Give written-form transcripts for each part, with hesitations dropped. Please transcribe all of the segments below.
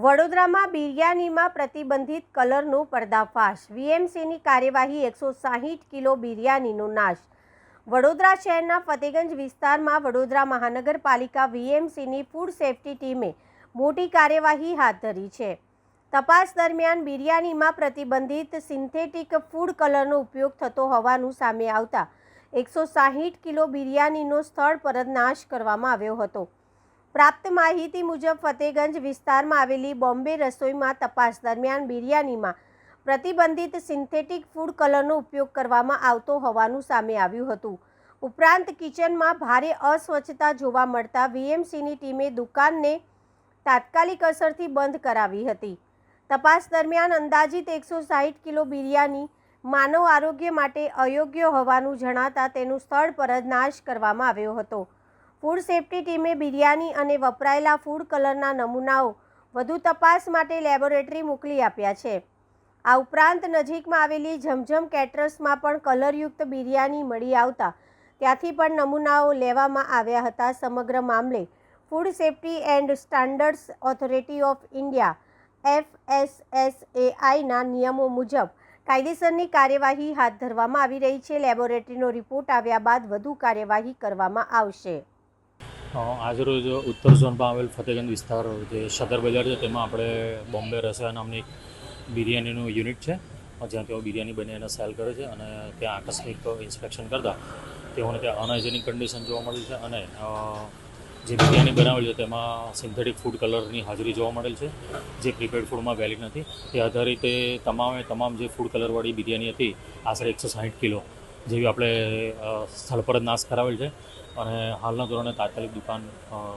વડોદરામાં બિરયાનીમાં પ્રતિબંધિત કલરનો પર્દાફાશ, વીએમસીની કાર્યવાહી, 160 કિલો બિરયાનીનો નાશ. વડોદરા શહેરના ફતેગંજ વિસ્તારમાં વડોદરા મહાનગરપાલિકા વીએમસીની ફૂડ સેફ્ટી ટીમે મોટી કાર્યવાહી હાથ ધરી છે. તપાસ દરમિયાન બિરયાનીમાં પ્રતિબંધિત સિન્થેટિક ફૂડ કલરનો ઉપયોગ થતો હોવાનું સામે આવતા 160 કિલો બિરયાનીનો સ્થળ પર જ નાશ કરવામાં આવ્યો હતો. પ્રાપ્ત માહિતી મુજબ ફતેગંજ વિસ્તારમાં આવેલી બોમ્બે રસોઈમાં તપાસ દરમિયાન બિરયાનીમાં પ્રતિબંધિત સિન્થેટિક ફૂડ કલરનો ઉપયોગ કરવામાં આવતો હોવાનું સામે આવ્યું હતું. ઉપરાંત કિચનમાં ભારે અસ્વચ્છતા જોવા મળતા વીએમસીની ટીમે દુકાનને તાત્કાલિક અસરથી બંધ કરાવી હતી. તપાસ દરમિયાન અંદાજિત 160 કિલો બિરયાની માનવ આરોગ્ય માટે અયોગ્ય હોવાનું જણાતા તેનું સ્થળ પર જ નાશ કરવામાં આવ્યો હતો. ફૂડ સેફ્ટી ટીમે બિરયાની અને વપરાયેલા ફૂડ કલરના નમૂનાઓ વધુ તપાસ માટે લેબોરેટરી મોકલી આપ્યા છે. આ ઉપરાંત નજીકમાં આવેલી ઝમઝમ કેટરર્સમાં પણ કલરયુક્ત બિરયાની મળી આવતા ત્યાંથી પણ નમૂનાઓ લેવામાં આવ્યા હતા. સમગ્ર મામલે food safety and standards authority of India FSSAIના નિયમો મુજબ કાયદેસરની કાર્યવાહી હાથ ધરવામાં આવી રહી છે. લેબોરેટરીનો રિપોર્ટ આવ્યા બાદ વધુ કાર્યવાહી કરવામાં આવશે. આજરોજ ઉત્તર ઝોનમાં આવેલ ફતેગંજ વિસ્તાર જે સદર બજાર છે તેમાં આપણે બોમ્બે રસોઈ નામની બિરયાનીનું યુનિટ છે, જ્યાં તેઓ બિરયાની બની એને સેલ કરે છે. અને ત્યાં આકસ્મિક ઇન્સ્પેક્શન કરતાં તેઓને ત્યાં અનહાઇજેનિક કન્ડિશન જોવા મળી છે અને જે બિરયાની બનાવેલ છે તેમાં સિન્થેટિક ફૂડ કલરની હાજરી જોવા મળેલ છે, જે પ્રીપેડ ફૂડમાં વેલિડ નથી. તે આધારિતે તમામ જે ફૂડ કલરવાળી બિરયાની હતી, આશરે 160 કિલો જેવી આપણે સ્થળ પર જ નાશ કરાવેલ છે અને હાલના ધોરણે તાત્કાલિક દુકાન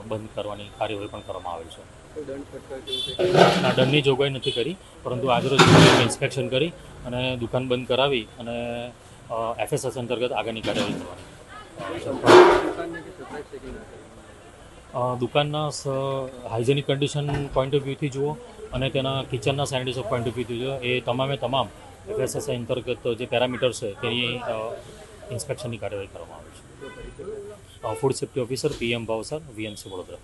બંધ કરવાની કાર્યવાહી પણ કરવામાં આવેલ છે. દંડની જોગવાઈ નથી કરી, પરંતુ આજરોજ ઇન્સ્પેક્શન કરી અને દુકાન બંધ કરાવી અને FSS અંતર્ગત આગળની કાર્યવાહી કરવાની. દુકાનના હાઇજેનિક કન્ડિશન પોઈન્ટ ઓફ વ્યૂથી જુઓ અને તેના કિચનના સેનિટેશન પોઈન્ટ ઓફ વ્યૂથી જુઓ, એ તમામ FSS અંતર્ગત જે પેરામીટર્સ છે તેની ઇન્સ્પેક્શનની કાર્યવાહી કરવામાં આવે છે. Food safety officer PM Bhavsar, VMC Vadodara.